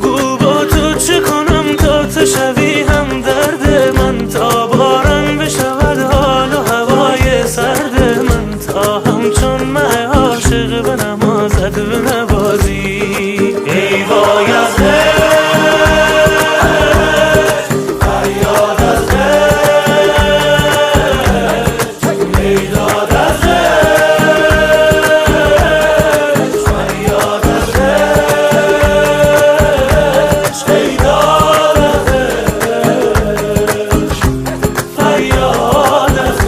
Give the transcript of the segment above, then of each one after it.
گو با تو چه کنم تا تو شوی هم درد من، تا باران بشود حال و هوای سرد من، تا همچون مه عاشق به نمازت بنوازی. ای وای از فریاد از ای داد از فریاد از ای داد از فریاد از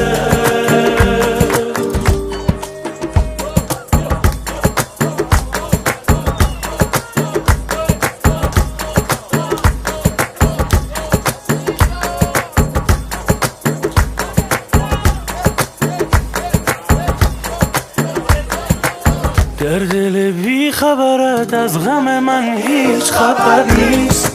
در دل بی خبرت از غم من هیچ خبر نیست.